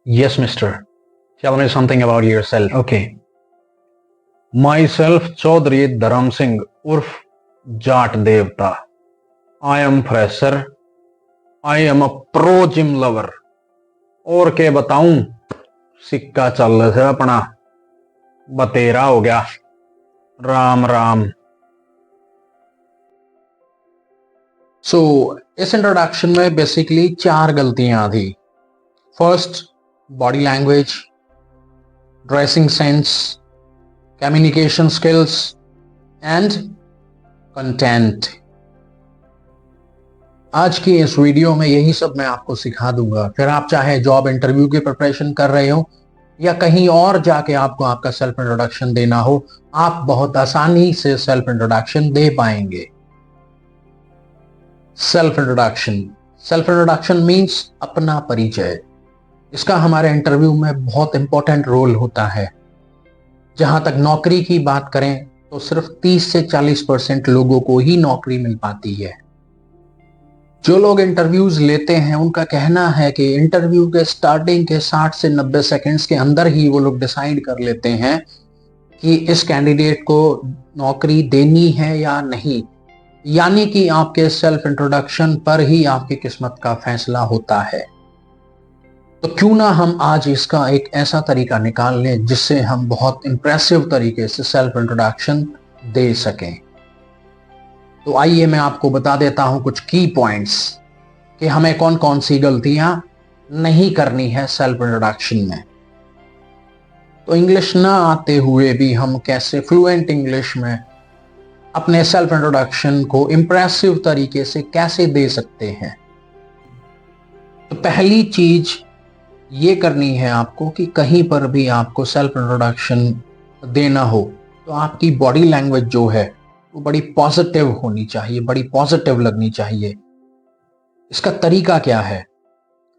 Yes, mister. Tell me something about yourself. Okay. Myself, Chaudhary Dharam Singh, Urf Jat Devta. I am fresher. I am a pro gym lover. और के बताऊं, सिक्का चल रहा है अपना बतेरा हो गया। राम राम। इस इंट्रोडक्शन में बेसिकली 4 गलतियां थी। First, body language, dressing sense, communication skills and content. आज की इस वीडियो में यही सब मैं आपको सिखा दूंगा। फिर आप चाहे जॉब इंटरव्यू की प्रिपरेशन कर रहे हो या कहीं और जाके आपको आपका सेल्फ इंट्रोडक्शन देना हो, आप बहुत आसानी से सेल्फ इंट्रोडक्शन दे पाएंगे। सेल्फ इंट्रोडक्शन मीन्स अपना परिचय। इसका हमारे इंटरव्यू में बहुत इंपॉर्टेंट रोल होता है। जहां तक नौकरी की बात करें तो सिर्फ 30 से 40% लोगों को ही नौकरी मिल पाती है। जो लोग इंटरव्यूज लेते हैं उनका कहना है कि इंटरव्यू के स्टार्टिंग के 60 से 90 सेकंड्स के अंदर ही वो लोग डिसाइड कर लेते हैं कि इस कैंडिडेट को नौकरी देनी है या नहीं। यानी कि आपके सेल्फ इंट्रोडक्शन पर ही आपकी किस्मत का फैसला होता है। तो क्यों ना हम आज इसका एक ऐसा तरीका निकाल लें जिससे हम बहुत इंप्रेसिव तरीके से सेल्फ इंट्रोडक्शन दे सकें। तो आइए मैं आपको बता देता हूं कुछ की पॉइंट्स कि हमें कौन कौन सी गलतियां नहीं करनी है सेल्फ इंट्रोडक्शन में। तो इंग्लिश ना आते हुए भी हम कैसे फ्लुएंट इंग्लिश में अपने सेल्फ इंट्रोडक्शन को इंप्रेसिव तरीके से कैसे दे सकते हैं। तो पहली चीज ये करनी है आपको कि कहीं पर भी आपको सेल्फ इंट्रोडक्शन देना हो तो आपकी बॉडी लैंग्वेज जो है वो बड़ी पॉजिटिव होनी चाहिए, बड़ी पॉजिटिव लगनी चाहिए। इसका तरीका क्या है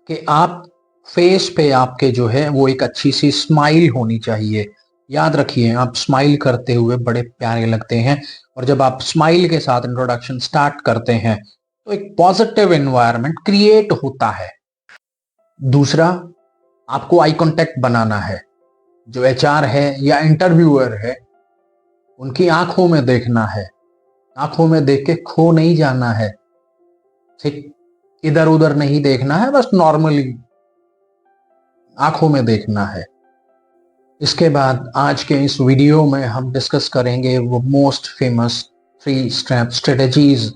कि आप फेस पे आपके जो है वो एक अच्छी सी स्माइल होनी चाहिए। याद रखिए, आप स्माइल करते हुए बड़े प्यारे लगते हैं और जब आप स्माइल के साथ इंट्रोडक्शन स्टार्ट करते हैं तो एक पॉजिटिव एनवायरनमेंट क्रिएट होता है। दूसरा, आपको आई कांटेक्ट बनाना है। जो एचआर है या इंटरव्यूअर है उनकी आंखों में देखना है। आंखों में देख के खो नहीं जाना है, ठीक इधर उधर नहीं देखना है, बस नॉर्मली आंखों में देखना है। इसके बाद आज के इस वीडियो में हम डिस्कस करेंगे वो मोस्ट फेमस 3 स्टेप स्ट्रेटजीज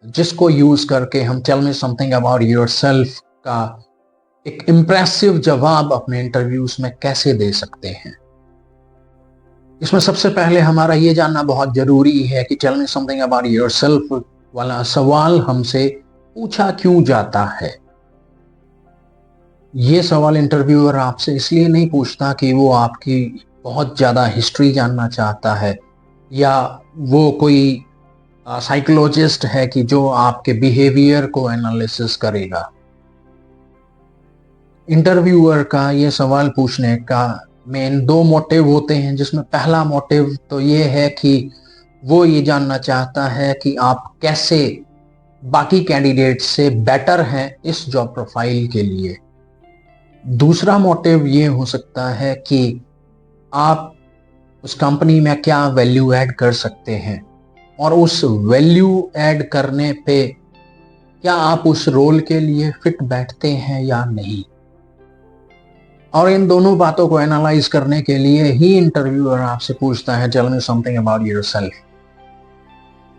जिसको यूज करके हम tell me something about yourself का एक इंप्रेसिव जवाब अपने इंटरव्यूज में कैसे दे सकते हैं। इसमें सबसे पहले हमारा ये जानना बहुत जरूरी है कि tell me something about yourself वाला सवाल हमसे पूछा क्यों जाता है। ये सवाल इंटरव्यूअर आपसे इसलिए नहीं पूछता कि वो आपकी बहुत ज़्यादा हिस्ट्री जानना चाहता है या वो कोई साइकोलॉजिस्ट है कि जो आपके बिहेवियर को एनालिसिस करेगा। इंटरव्यूअर का ये सवाल पूछने का मेन 2 मोटिव होते हैं, जिसमें पहला मोटिव तो ये है कि वो ये जानना चाहता है कि आप कैसे बाकी कैंडिडेट से बेटर हैं इस जॉब प्रोफाइल के लिए। दूसरा मोटिव ये हो सकता है कि आप उस कंपनी में क्या वैल्यू ऐड कर सकते हैं और उस वैल्यू ऐड करने पे क्या आप उस रोल के लिए फिट बैठते हैं या नहीं। और इन दोनों बातों को एनालाइज करने के लिए ही इंटरव्यूअर आपसे पूछता है tell me something about yourself.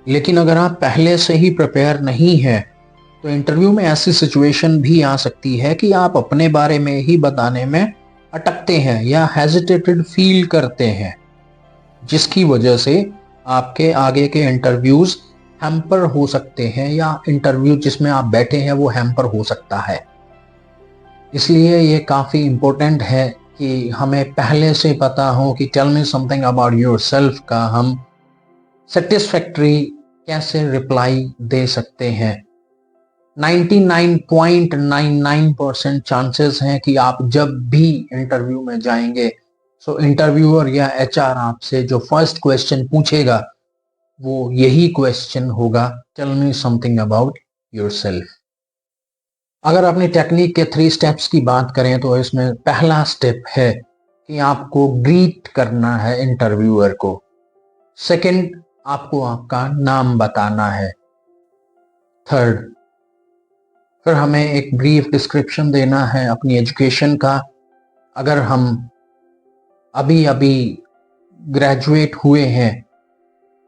लेकिन अगर आप पहले से ही प्रिपेयर नहीं है तो इंटरव्यू में ऐसी सिचुएशन भी आ सकती है कि आप अपने बारे में ही बताने में अटकते हैं या हेजिटेटेड फील करते हैं, जिसकी वजह से आपके आगे के इंटरव्यूज हैम्पर हो सकते हैं या इंटरव्यू जिसमें आप बैठे हैं वो हैम्पर हो सकता है। इसलिए ये काफ़ी इम्पोर्टेंट है कि हमें पहले से पता हो कि tell me something about yourself का हम सेटिस्फैक्ट्री कैसे रिप्लाई दे सकते हैं। 99.99% चांसेस हैं कि आप जब भी इंटरव्यू में जाएंगे सो इंटरव्यूअर या एचआर आपसे जो फर्स्ट क्वेश्चन पूछेगा वो यही क्वेश्चन होगा, tell me something about yourself. अगर अपनी टेक्निक के 3 स्टेप्स की बात करें तो इसमें पहला स्टेप है कि आपको ग्रीट करना है इंटरव्यूअर को। सेकंड, आपको आपका नाम बताना है। थर्ड, फिर हमें एक ब्रीफ डिस्क्रिप्शन देना है अपनी एजुकेशन का। अगर हम अभी अभी ग्रेजुएट हुए हैं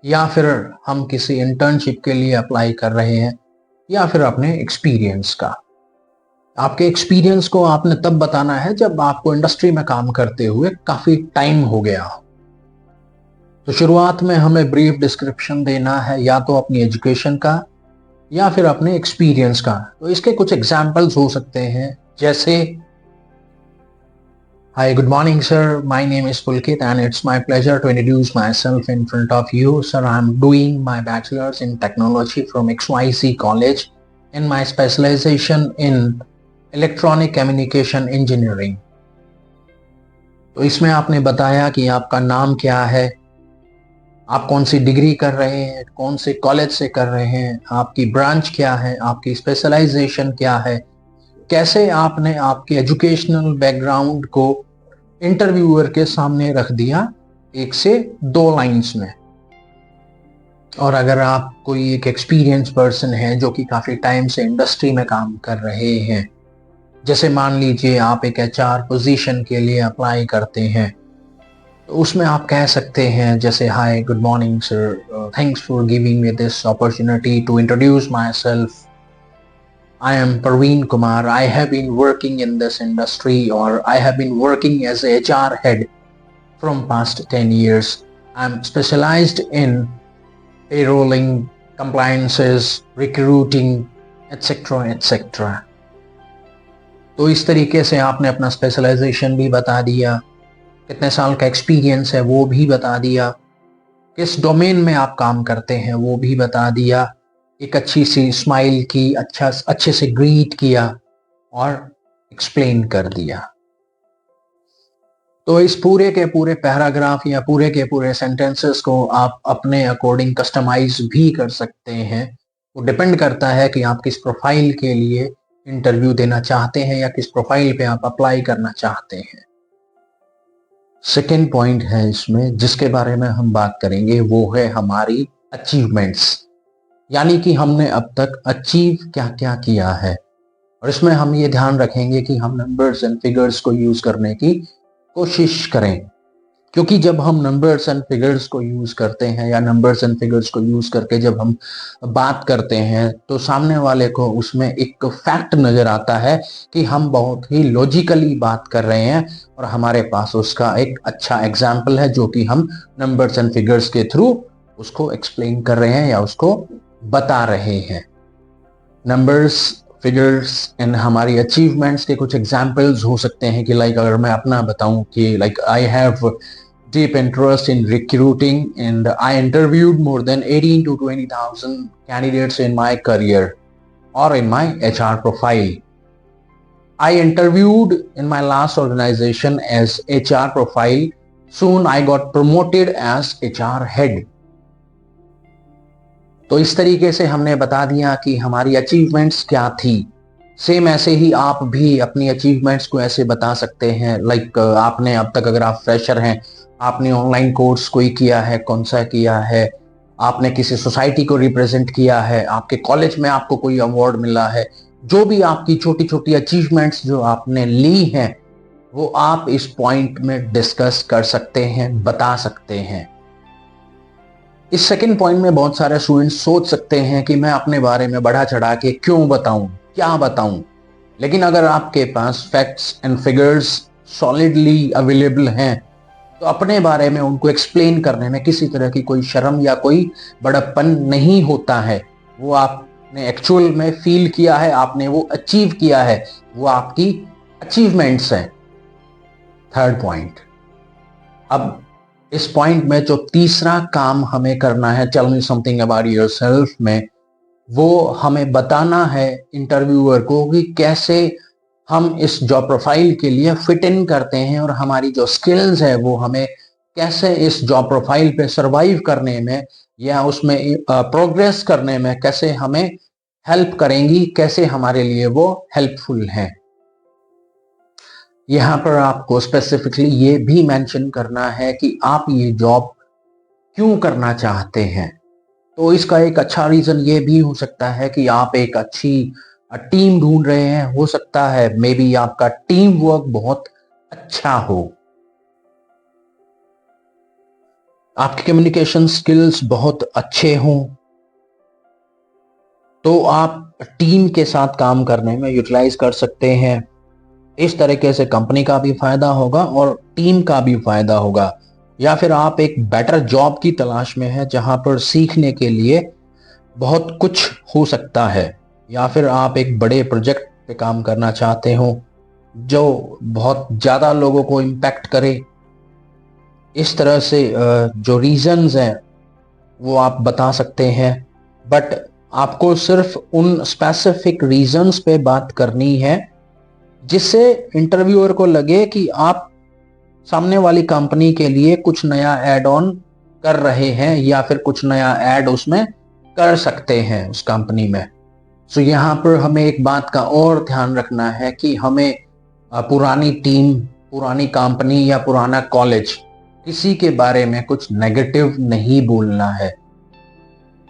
या फिर हम किसी इंटर्नशिप के लिए अप्लाई कर रहे हैं, या फिर अपने एक्सपीरियंस का। आपके एक्सपीरियंस को आपने तब बताना है जब आपको इंडस्ट्री में काम करते हुए काफी टाइम हो गया हो। तो शुरुआत में हमें ब्रीफ डिस्क्रिप्शन देना है, या तो अपनी एजुकेशन का या फिर अपने एक्सपीरियंस का। तो इसके कुछ एग्जाम्पल्स हो सकते हैं, जैसे Hi, good morning, sir. My name is Pulkit, and it's my pleasure to introduce myself in front of you. Sir, I'm doing my bachelor's in technology from XYZ College, and my specialization in electronic communication engineering. तो इसमें आपने बताया कि आपका नाम क्या है, आप कौन सी डिग्री कर रहे हैं, कौन से कॉलेज से कर रहे हैं, आपकी ब्रांच क्या है, आपकी स्पेशलाइजेशन क्या है, कैसे आपने आपके एजुकेशनल बैकग्राउंड को इंटरव्यूअर के सामने रख दिया 1 से 2 लाइंस में। और अगर आप कोई एक एक्सपीरियंस पर्सन है जो कि काफी टाइम से इंडस्ट्री में काम कर रहे हैं, जैसे मान लीजिए आप एक एचआर पोजीशन के लिए अप्लाई करते हैं, तो उसमें आप कह सकते हैं जैसे hi, good morning sir, thanks for giving me this opportunity to introduce myself. I am Parveen Kumar. I have been working in this industry, or I have been working as a HR head from past 10 years. I'm specialized in payrolling, compliances, recruiting, etc. etc. तो इस तरीके से आपने अपना specialisation भी बता दिया, कितने साल का एक्सपीरियंस है वो भी बता दिया, किस डोमेन में आप काम करते हैं वो भी बता दिया, एक अच्छी सी स्माइल की, अच्छे से ग्रीट किया और एक्सप्लेन कर दिया। तो इस पूरे के पूरे पैराग्राफ या पूरे के पूरे सेंटेंसेस को आप अपने अकॉर्डिंग कस्टमाइज भी कर सकते हैं। वो डिपेंड करता है कि आप किस प्रोफाइल के लिए इंटरव्यू देना चाहते हैं या किस प्रोफाइल पे आप अप्लाई करना चाहते हैं। सेकेंड पॉइंट है इसमें जिसके बारे में हम बात करेंगे, वो है हमारी अचीवमेंट्स, यानी कि हमने अब तक अचीव क्या क्या किया है। और इसमें हम ये ध्यान रखेंगे कि हम नंबर्स एंड फिगर्स को यूज करने की कोशिश करें, क्योंकि जब हम नंबर्स एंड फिगर्स को यूज करते हैं या नंबर्स एंड फिगर्स को यूज करके जब हम बात करते हैं तो सामने वाले को उसमें एक फैक्ट नजर आता है कि हम बहुत ही लॉजिकली बात कर रहे हैं और हमारे पास उसका एक अच्छा एग्जाम्पल है जो कि हम नंबर्स एंड फिगर्स के थ्रू उसको एक्सप्लेन कर रहे हैं या उसको बता रहे हैं। नंबर्स, फिगर्स एंड हमारी अचीवमेंट्स के कुछ एग्जाम्पल्स हो सकते हैं कि लाइक अगर मैं अपना बताऊं कि like I have deep interest in recruiting and I interviewed more than 18 to 20,000 candidates in my career or in my HR profile. I interviewed in my last organization as HR profile. Soon I got promoted as HR head. तो इस तरीके से हमने बता दिया कि हमारी achievements क्या थी। सेम ऐसे ही आप भी अपनी अचीवमेंट्स को ऐसे बता सकते हैं, लाइक आपने अब तक, अगर आप फ्रेशर हैं, आपने ऑनलाइन कोर्स कोई किया है, कौन सा किया है, आपने किसी सोसाइटी को रिप्रेजेंट किया है, आपके कॉलेज में आपको कोई अवार्ड मिला है, जो भी आपकी छोटी छोटी अचीवमेंट्स जो आपने ली हैं वो आप इस पॉइंट में डिस्कस कर सकते हैं, बता सकते हैं। इस सेकंड पॉइंट में बहुत सारे स्टूडेंट्स सोच सकते हैं कि मैं अपने बारे में बढ़ा चढ़ा के क्यों बताऊं, क्या बताऊं। लेकिन अगर आपके पास facts and figures solidly available हैं तो अपने बारे में उनको एक्सप्लेन करने में किसी तरह की कोई शर्म या कोई बड़प्पन नहीं होता है। वो आपने एक्चुअल में फील किया है, आपने वो अचीव किया है, वो आपकी अचीवमेंट्स हैं। थर्ड पॉइंट, अब इस पॉइंट में जो तीसरा काम हमें करना है, tell me something about yourself में, वो हमें बताना है इंटरव्यूअर को कि कैसे हम इस जॉब प्रोफाइल के लिए फिट इन करते हैं और हमारी जो स्किल्स है वो हमें कैसे इस जॉब प्रोफाइल पे सरवाइव करने में या उसमें प्रोग्रेस करने में कैसे हमें हेल्प करेंगी, कैसे हमारे लिए वो हेल्पफुल हैं। यहाँ पर आपको स्पेसिफिकली ये भी मेंशन करना है कि आप ये जॉब क्यों करना चाहते हैं। तो इसका एक अच्छा रीजन ये भी हो सकता है कि आप एक अच्छी टीम ढूंढ रहे हैं, हो सकता है मे बी आपका टीम वर्क बहुत अच्छा हो, आपके कम्युनिकेशन स्किल्स बहुत अच्छे हों, तो आप टीम के साथ काम करने में यूटिलाइज कर सकते हैं। इस तरीके से कंपनी का भी फायदा होगा और टीम का भी फायदा होगा। या फिर आप एक बेटर जॉब की तलाश में है जहां पर सीखने के लिए बहुत कुछ हो सकता है, या फिर आप एक बड़े प्रोजेक्ट पे काम करना चाहते हो जो बहुत ज़्यादा लोगों को इम्पैक्ट करे। इस तरह से जो रीजंस हैं वो आप बता सकते हैं, बट आपको सिर्फ उन स्पेसिफिक रीजंस पे बात करनी है जिससे इंटरव्यूअर को लगे कि आप सामने वाली कंपनी के लिए कुछ नया ऐड ऑन कर रहे हैं या फिर कुछ नया ऐड उसमें कर सकते हैं उस कंपनी में। सो यहाँ पर हमें एक बात का और ध्यान रखना है कि हमें पुरानी टीम, पुरानी कंपनी या पुराना कॉलेज, किसी के बारे में कुछ नेगेटिव नहीं बोलना है,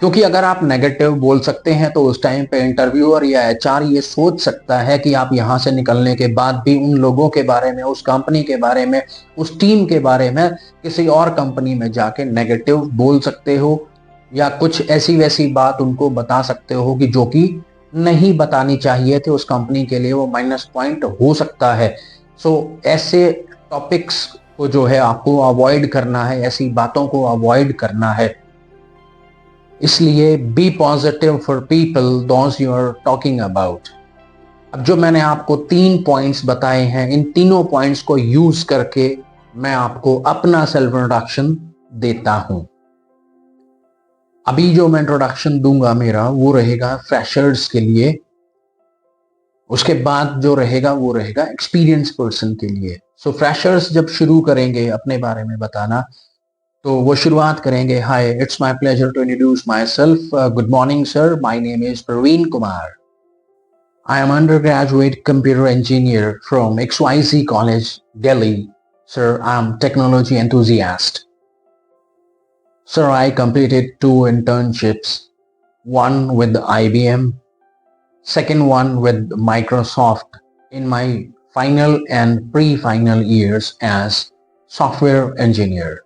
क्योंकि अगर आप नेगेटिव बोल सकते हैं तो उस टाइम पे इंटरव्यूअर या एचआर ये सोच सकता है कि आप यहां से निकलने के बाद भी उन लोगों के बारे में, उस कंपनी के बारे में, उस टीम के बारे में किसी और कंपनी में जाके नेगेटिव बोल सकते हो या कुछ ऐसी वैसी बात उनको बता सकते हो कि जो कि नहीं बतानी चाहिए थे, उस कंपनी के लिए वो माइनस पॉइंट हो सकता है। सो ऐसे टॉपिक्स को जो है आपको अवॉइड करना है, ऐसी बातों को अवॉइड करना है। इसलिए be positive for people those you are talking about. अब जो मैंने आपको 3 पॉइंट्स बताए हैं, इन तीनों पॉइंट्स को यूज करके मैं आपको अपना सेल्फ इंट्रोडक्शन देता हूं। अभी जो मैं इंट्रोडक्शन दूंगा मेरा वो रहेगा फ्रेशर्स के लिए, उसके बाद जो रहेगा वो रहेगा एक्सपीरियंस पर्सन के लिए। सो फ्रेशर्स जब शुरू करेंगे अपने बारे में बताना तो वो शुरुआत करेंगे, hi it's my pleasure to introduce myself, good morning sir, my name is Praveen Kumar, I am undergraduate computer engineer from XYZ college Delhi, sir I am technology enthusiast, sir I completed 2 internships, one with IBM, second one with Microsoft in my final and pre-final years as software engineer.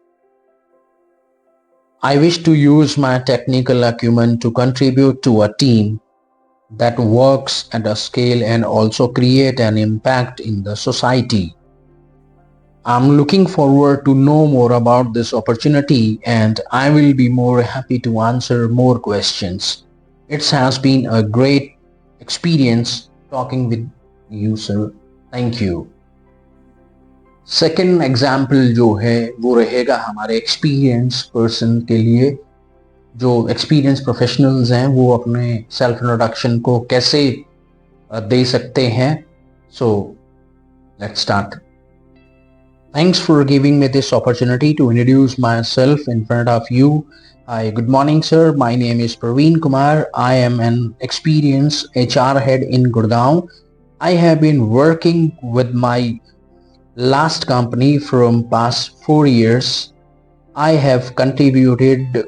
I wish to use my technical acumen to contribute to a team that works at a scale and also create an impact in the society. I'm looking forward to know more about this opportunity and I will be more happy to answer more questions. It has been a great experience talking with you, sir. Thank you. Second example जो है वो रहेगा हमारे experience person के लिए। जो experience professionals हैं वो अपने सेल्फ इंट्रोडक्शन को कैसे दे सकते हैं। So let's start. Thanks for giving me this opportunity to introduce myself in front of you. Hi, good morning sir. My name is Praveen Kumar. I am an experienced HR head in Gurgaon. I have been working with my last company from past 4 years. I have contributed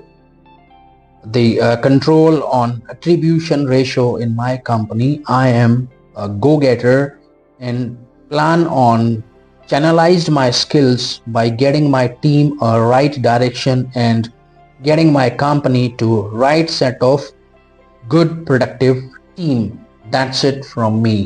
the control on attribution ratio in my company. I am a go-getter and plan on channelized my skills by getting my team a right direction and getting my company to right set of good productive team. That's it from me.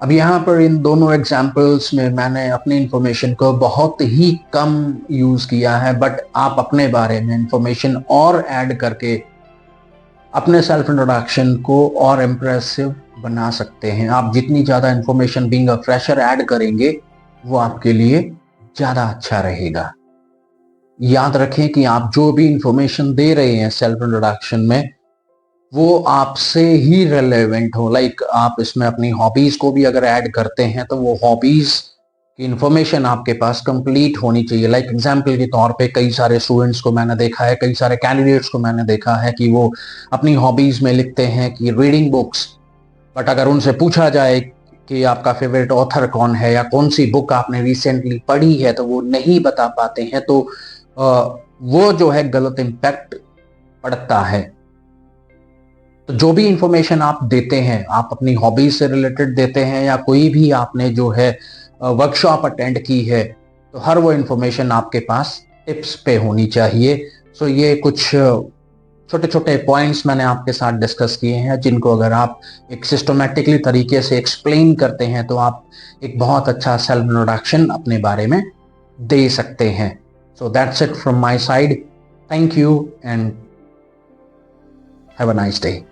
अब यहाँ पर इन दोनों examples में मैंने अपनी information को बहुत ही कम use किया है, बट आप अपने बारे में इंफॉर्मेशन और ऐड करके अपने सेल्फ इंट्रोडक्शन को और इम्प्रेसिव बना सकते हैं। आप जितनी ज़्यादा information being a fresher add करेंगे वो आपके लिए ज़्यादा अच्छा रहेगा। याद रखें कि आप जो भी इंफॉर्मेशन दे रहे हैं सेल्फ इंट्रोडक्शन में वो आपसे ही रिलेवेंट हो। लाइक आप इसमें अपनी हॉबीज को भी अगर ऐड करते हैं तो वो हॉबीज कि इंफॉर्मेशन आपके पास कंप्लीट होनी चाहिए। लाइक एग्जांपल के तौर पे कई सारे स्टूडेंट्स को मैंने देखा है, कई सारे कैंडिडेट्स को मैंने देखा है कि वो अपनी हॉबीज में लिखते हैं कि रीडिंग बुक्स, बट अगर उनसे पूछा जाए कि आपका फेवरेट ऑथर कौन है या कौन सी बुक आपने रिसेंटली पढ़ी है, तो वो नहीं बता पाते हैं। तो वो जो है गलत इम्पैक्ट पड़ता है। तो जो भी इंफॉर्मेशन आप देते हैं, आप अपनी हॉबीज से रिलेटेड देते हैं या कोई भी आपने जो है वर्कशॉप अटेंड की है, तो हर वो इंफॉर्मेशन आपके पास टिप्स पे होनी चाहिए। सो ये कुछ छोटे छोटे पॉइंट्स मैंने आपके साथ डिस्कस किए हैं, जिनको अगर आप एक सिस्टमेटिकली तरीके से एक्सप्लेन करते हैं तो आप एक बहुत अच्छा सेल्फ इंट्रोडक्शन अपने बारे में दे सकते हैं। So that's it from my side. Thank you and have a nice day.